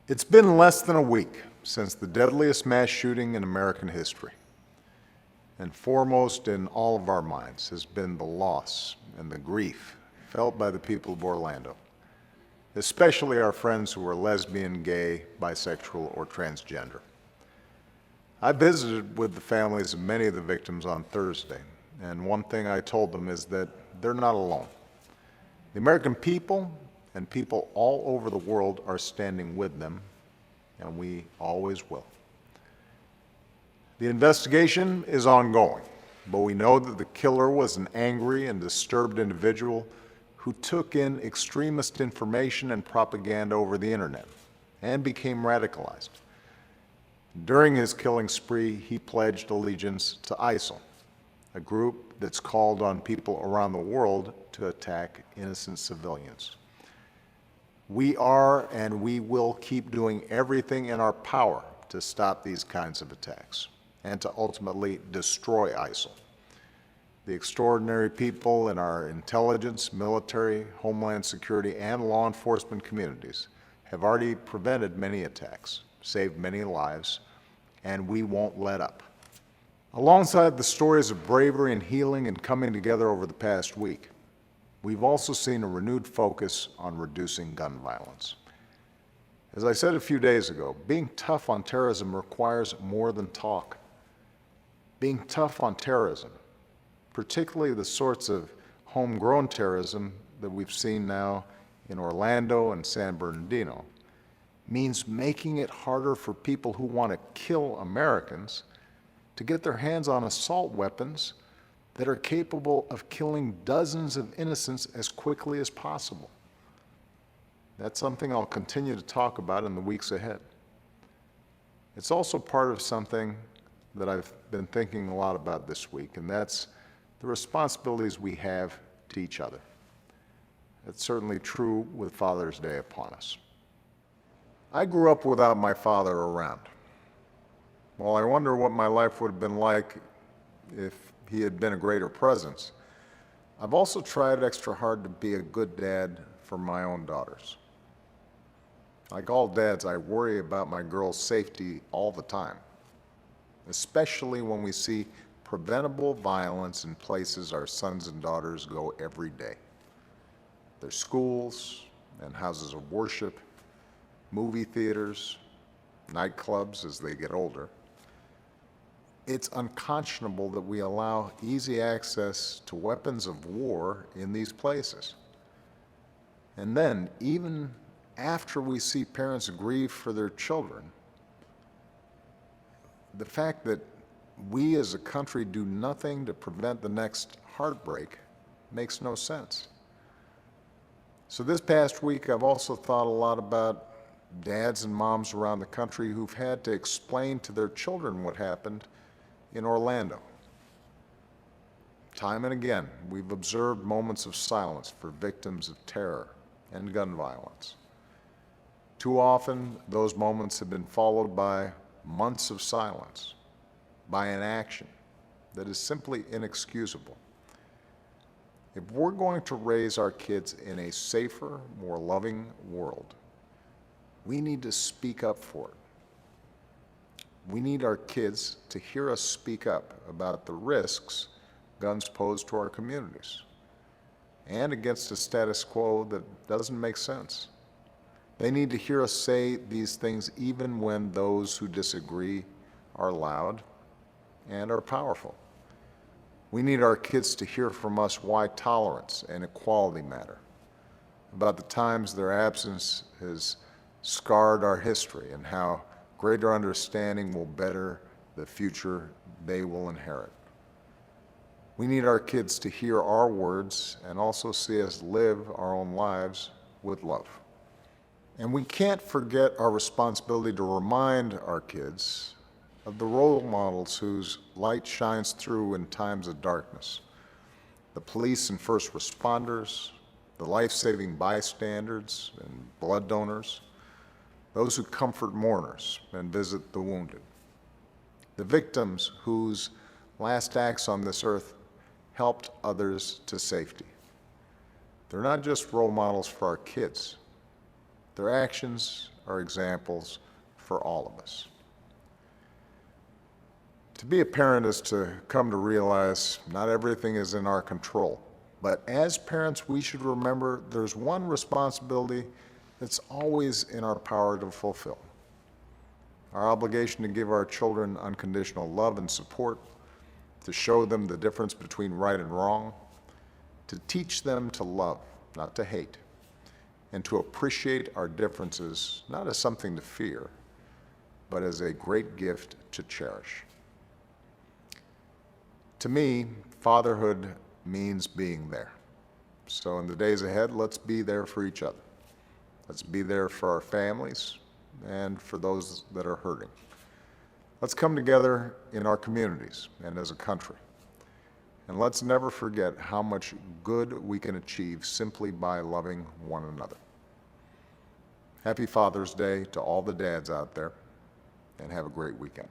It's been less than a week since the deadliest mass shooting in American history. And foremost in all of our minds has been the loss and the grief felt by the people of Orlando, especially our friends who are lesbian, gay, bisexual, or transgender. I visited with the families of many of the victims on Thursday, and one thing I told them is that they're not alone. The American people and people all over the world are standing with them, and we always will. The investigation is ongoing, but we know that the killer was an angry and disturbed individual who took in extremist information and propaganda over the internet and became radicalized. During his killing spree, he pledged allegiance to ISIL, a group that's called on people around the world to attack innocent civilians. We are and we will keep doing everything in our power to stop these kinds of attacks and to ultimately destroy ISIL. The extraordinary people in our intelligence, military, homeland security, and law enforcement communities have already prevented many attacks, saved many lives, and we won't let up. Alongside the stories of bravery and healing and coming together over the past week, we've also seen a renewed focus on reducing gun violence. As I said a few days ago, being tough on terrorism requires more than talk. Being tough on terrorism, particularly the sorts of homegrown terrorism that we've seen now in Orlando and San Bernardino, means making it harder for people who want to kill Americans to get their hands on assault weapons that are capable of killing dozens of innocents as quickly as possible. That's something I'll continue to talk about in the weeks ahead. It's also part of something that I've been thinking a lot about this week, and that's the responsibilities we have to each other. That's certainly true with Father's Day upon us. I grew up without my father around. Well, I wonder what my life would have been like if he had been a greater presence. I've also tried extra hard to be a good dad for my own daughters. Like all dads, I worry about my girls' safety all the time, especially when we see preventable violence in places our sons and daughters go every day. Their schools and houses of worship, movie theaters, nightclubs as they get older. It's unconscionable that we allow easy access to weapons of war in these places. And then, even after we see parents grieve for their children, the fact that we as a country do nothing to prevent the next heartbreak makes no sense. So this past week, I've also thought a lot about dads and moms around the country who've had to explain to their children what happened in Orlando. Time and again, we've observed moments of silence for victims of terror and gun violence. Too often, those moments have been followed by months of silence, by inaction that is simply inexcusable. If we're going to raise our kids in a safer, more loving world, we need to speak up for it. We need our kids to hear us speak up about the risks guns pose to our communities and against a status quo that doesn't make sense. They need to hear us say these things even when those who disagree are loud and are powerful. We need our kids to hear from us why tolerance and equality matter, about the times their absence has scarred our history and how greater understanding will better the future they will inherit. We need our kids to hear our words and also see us live our own lives with love. And we can't forget our responsibility to remind our kids of the role models whose light shines through in times of darkness. The police and first responders, the life-saving bystanders and blood donors, those who comfort mourners and visit the wounded, the victims whose last acts on this earth helped others to safety. They're not just role models for our kids. Their actions are examples for all of us. To be a parent is to come to realize not everything is in our control, but as parents, we should remember there's one responsibility that's always in our power to fulfill. Our obligation to give our children unconditional love and support, to show them the difference between right and wrong, to teach them to love, not to hate, and to appreciate our differences, not as something to fear, but as a great gift to cherish. To me, fatherhood means being there. So in the days ahead, let's be there for each other. Let's be there for our families and for those that are hurting. Let's come together in our communities and as a country. And let's never forget how much good we can achieve simply by loving one another. Happy Father's Day to all the dads out there, and have a great weekend.